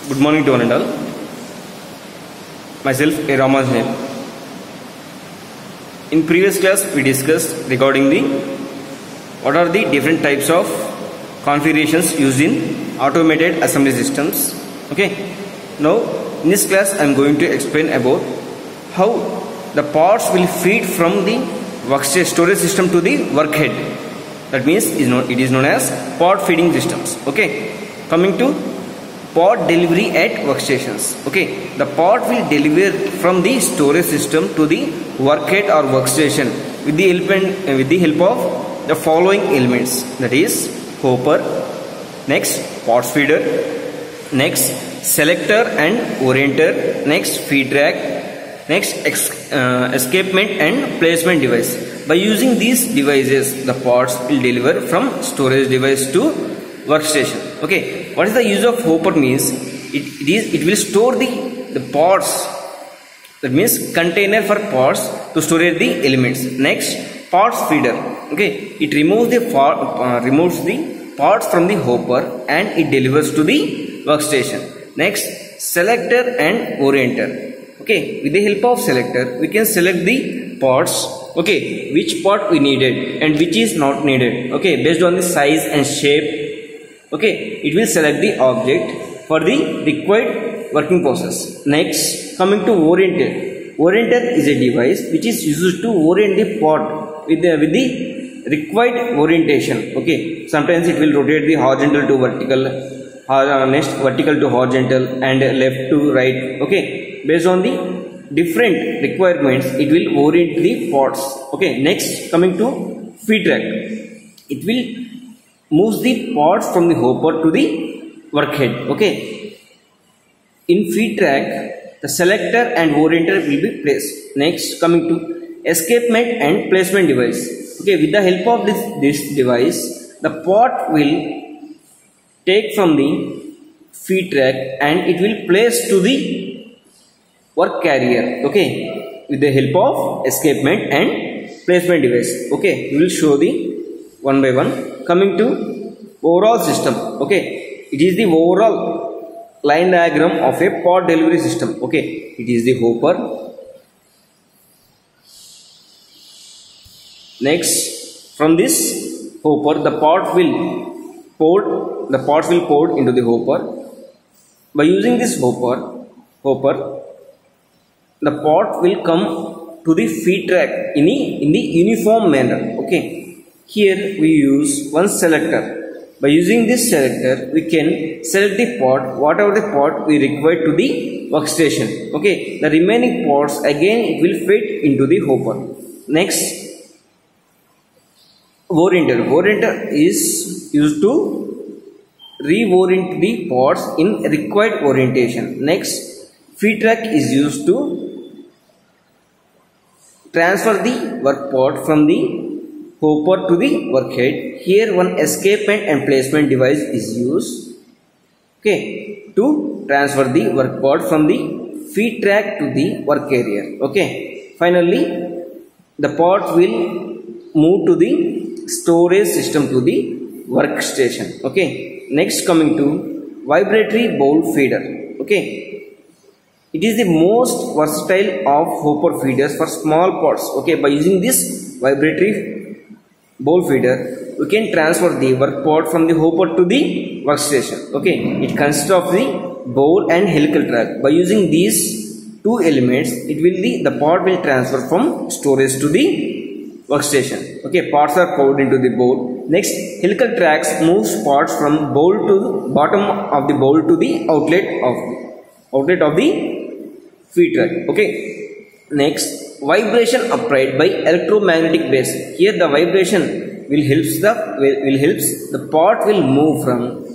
Good morning to one and all. Myself, A. Ramajan. In previous class, we discussed regarding what are the different types of configurations used in automated assembly systems. Okay. Now, in this class, I am going to explain about how the parts will feed from the workstation storage system to the workhead. That means it is known as part feeding systems. Okay. Coming to part delivery at workstations. Okay, the part will deliver from the storage system to the workhead or workstation with the help of the following elements, that is hopper, next parts feeder, next selector and orienter, next feed rack, next escapement and placement device. By using these devices, the parts will deliver from storage device to workstation. Okay, what is the use of hopper means? It will store the parts, that means container for parts to store the elements. Next, parts feeder. Okay, it removes the parts from the hopper and it delivers to the workstation. Next, selector and orienter. Okay, with the help of selector, we can select the parts. Okay, which part we needed and which is not needed. Okay, based on the size and shape. Okay, it will select the object for the required working process. Next, coming to orienter. Orienter is a device which is used to orient the part with the required orientation. Okay, sometimes it will rotate the horizontal to vertical, next vertical to horizontal, and left to right. Okay, based on the different requirements, it will orient the parts. Okay, next, coming to feed rack. It will moves the parts from the hopper to the workhead. Okay, in feed rack, the selector and orienter will be placed. Next, coming to escapement and placement device. Okay, with the help of this device, the part will take from the feed rack and it will place to the work carrier. Okay, with the help of escapement and placement device. Okay, we will show the one by one. Coming to overall system. Okay, it is the overall line diagram of a part delivery system. Okay, it is the hopper. Next, from this hopper, the parts will pour into the hopper. By using this hopper, the part will come to the feed rack in the uniform manner. Okay. Here we use one selector. By using this selector, we can select the part, whatever the part we require to the workstation. Okay, the remaining parts again it will fit into the hopper. Next, orienter. Orienter is used to reorient the parts in required orientation. Next, feed rack is used to transfer the work part from the hopper to the workhead. Here one escapement and placement device is used, okay, to transfer the work part from the feed rack to the work area. Okay, finally the part will move to the storage system to the workstation. Okay, next, coming to vibratory bowl feeder. Okay, it is the most versatile of hopper feeders for small parts. Okay, by using this vibratory bowl feeder, we can transfer the work part from the hopper to the workstation. Okay, it consists of the bowl and helical track. By using these two elements, the part will transfer from storage to the workstation. Okay, parts are poured into the bowl. Next, helical tracks moves parts from bowl to the bottom of the bowl to the outlet of the feed rack. Okay, next, vibration applied by electromagnetic base. Here the vibration will helps the part will move from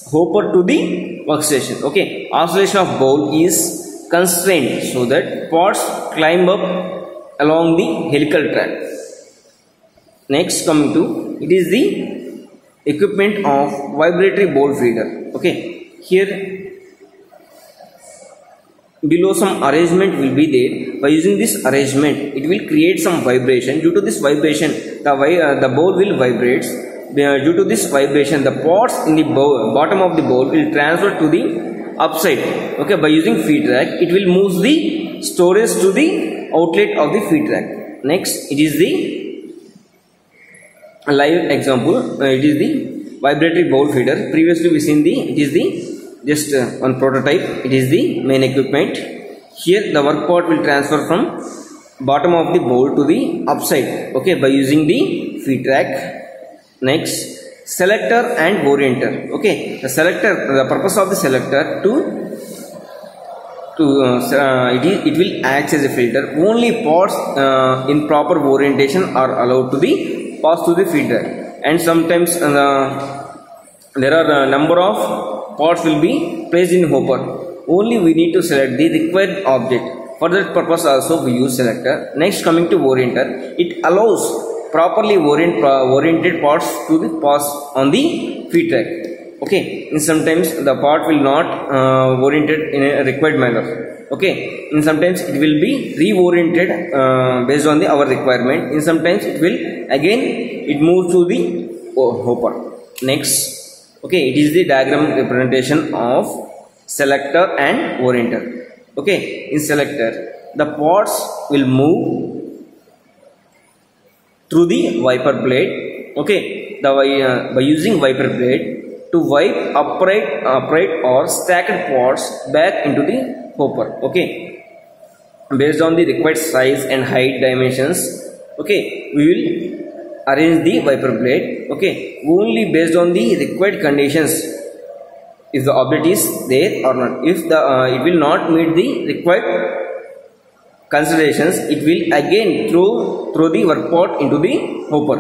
hopper to the workstation. Okay, oscillation of bowl is constrained so that parts climb up along the helical track. Next, coming to, it is the equipment of vibratory bowl feeder. Okay, here below some arrangement will be there. By using this arrangement, it will create some vibration. Due to this vibration, the bowl will vibrate. Due to this vibration, the parts in the bottom of the bowl will transfer to the upside. Okay, by using feed rack, it will move the storage to the outlet of the feed rack. Next, it is the live example. It is the vibratory bowl feeder. Previously we seen it is the just one prototype. It is the main equipment. Here the work part will transfer from bottom of the bowl to the upside. Okay, by using the feed rack. Next, selector and orienter. Okay, the selector, the purpose of the selector it will act as a filter. Only pots in proper orientation are allowed to be passed to the feeder, and sometimes there are a number of pots will be placed in hopper. Only we need to select the required object. For that purpose also we use selector. Next, coming to orienter, it allows properly oriented pots to be passed on the feed rack. Okay, and sometimes the part will not oriented in a required manner. Okay, and sometimes it will be reoriented based on our requirement. And sometimes it will again moves to the hopper. Next, okay, it is the diagram representation of selector and orienter. Okay, in selector, the pots will move through the wiper blade. Okay, by using wiper blade to wipe upright or stacked pots back into the hopper. Okay, based on the required size and height dimensions. Okay, we will arrange the wiper blade. Okay, only based on the required conditions, if the object is there or not. If it will not meet the required considerations, it will again throw the work pot into the hopper.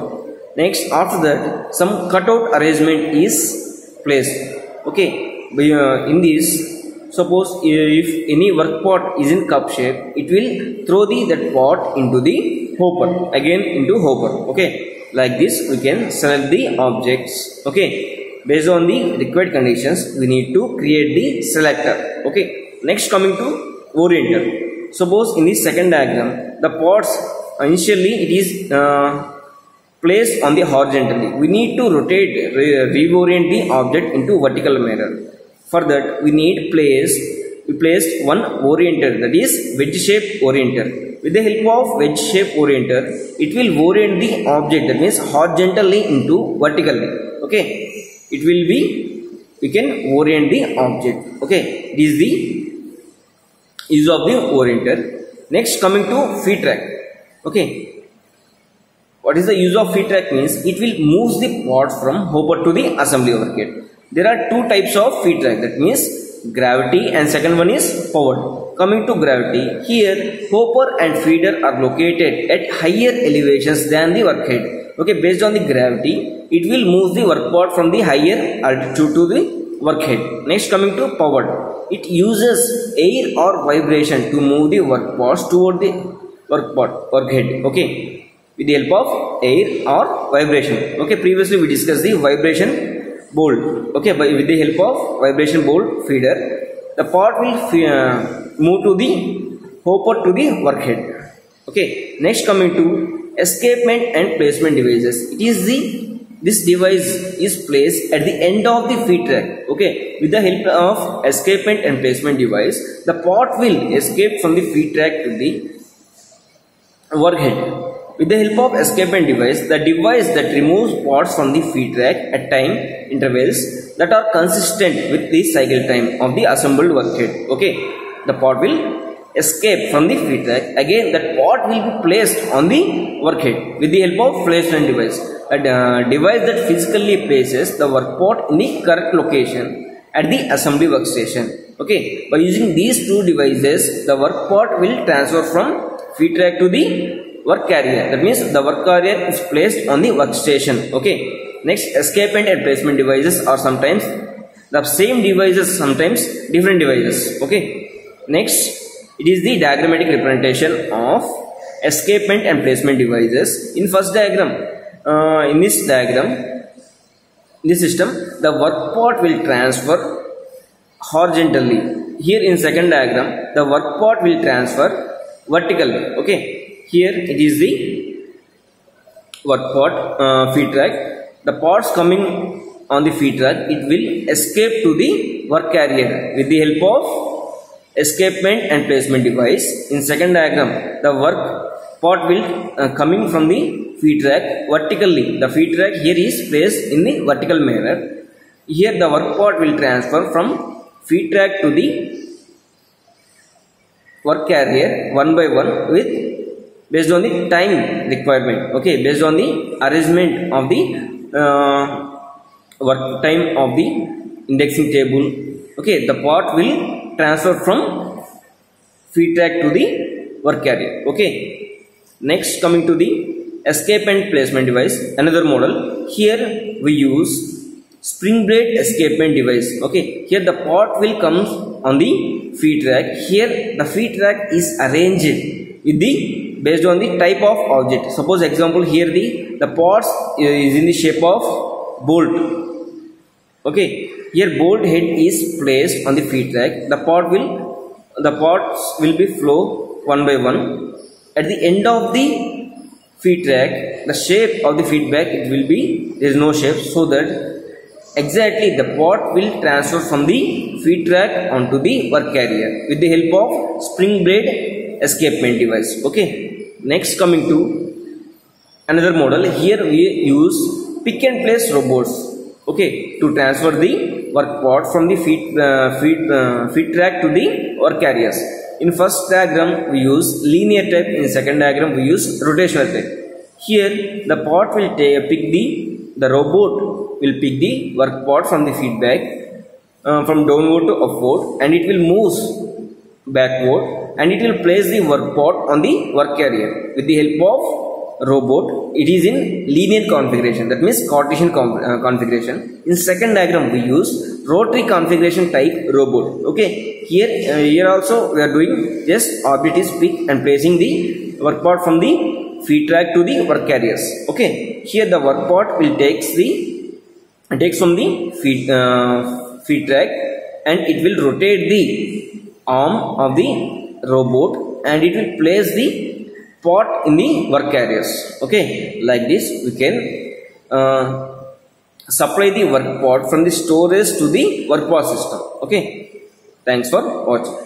Next, after that, some cutout arrangement is placed. Okay, in this, suppose if any work pot is in cup shape, it will throw that pot into the hopper, again into hopper. Okay, like this we can select the objects. Okay, based on the required conditions, we need to create the selector. Okay, next, coming to orienter. Suppose in this second diagram, the pots initially it is placed on the horizontally. We need to rotate, reorient the object into vertical manner. For that, we placed one orienter, that is wedge shape orienter. With the help of wedge shape orienter, it will orient the object, that means horizontally into vertically. Okay, it will be, we can orient the object. Okay, this is the use of the orienter. Next, coming to feed rack. Okay, what is the use of feed rack means? It will move the pots from hopper to the assembly overhead. There are two types of feed rack, that means gravity and second one is powered. Coming to gravity, here hopper and feeder are located at higher elevations than the workhead. Okay, based on the gravity, it will move the work pot from the higher altitude to the workhead. Next, coming to powered, it uses air or vibration to move the work pots toward the workhead. Okay, with the help of air or vibration. Okay, previously we discussed the vibration bowl. Okay, with the help of vibration bowl feeder, the pot will move to the hopper to the workhead. Okay, next, coming to escapement and placement devices. It is this device is placed at the end of the feed rack. Okay, with the help of escapement and placement device, the pot will escape from the feed rack to the workhead. With the help of escapement device, the device that removes pots from the feed rack at time intervals that are consistent with the cycle time of the assembled workhead. Okay, the pot will escape from the feed rack. Again, that pot will be placed on the workhead with the help of placement device. A device that physically places the work pot in the correct location at the assembly workstation. Okay, by using these two devices, the work pot will transfer from feed rack to the work carrier. That means the work carrier is placed on the workstation. Okay, next, escapement and placement devices are sometimes the same devices, sometimes different devices. Okay, next, it is the diagrammatic representation of escapement and placement devices. In first diagram, in this diagram, in this system, the work pot will transfer horizontally. Here in second diagram, the work pot will transfer vertically. Okay, here it is the work pot feed rack. The pots coming on the feed rack, it will escape to the work carrier with the help of escapement and placement device. In second diagram, the work part will coming from the feed rack vertically. The feed rack here is placed in the vertical manner. Here the work part will transfer from feed rack to the work carrier one by one with based on the time requirement. Okay, based on the arrangement of the work time of the indexing table. Okay, the part will transfer from feed rack to the work carrier. Okay, next coming to the escapement placement device, another model. Here we use spring blade escapement device. Okay, here the part will come on the feed rack. Here the feed rack is arranged with the based on the type of object. Suppose example, here the parts is in the shape of bolt. Okay, here bolt head is placed on the feed rack. The parts will be flow one by one. At the end of the feed rack, the shape of the feedback, it will be, there is no shape, so that exactly the part will transfer from the feed rack onto the work carrier with the help of spring blade escapement device. Okay, next coming to another model. Here we use pick and place robots. Okay, to transfer the work part from the feed rack to the work carriers. In first diagram we use linear type, in second diagram we use rotational type. Here the part will pick the robot will pick the work part from the feedback from downward to upward, and it will move backward, and it will place the work part on the work carrier with the help of robot. It is in linear configuration, that means Cartesian configuration. In second diagram we use rotary configuration type robot. Okay, here also we are doing just orbit is pick and placing the work part from the feed track to the work carriers. Okay, here the work part will takes from the feed track, and it will rotate the arm of the robot, and it will place the part in the work carriers. Okay, like this we can supply the work part from the storage to the work part system. Okay, thanks for watching.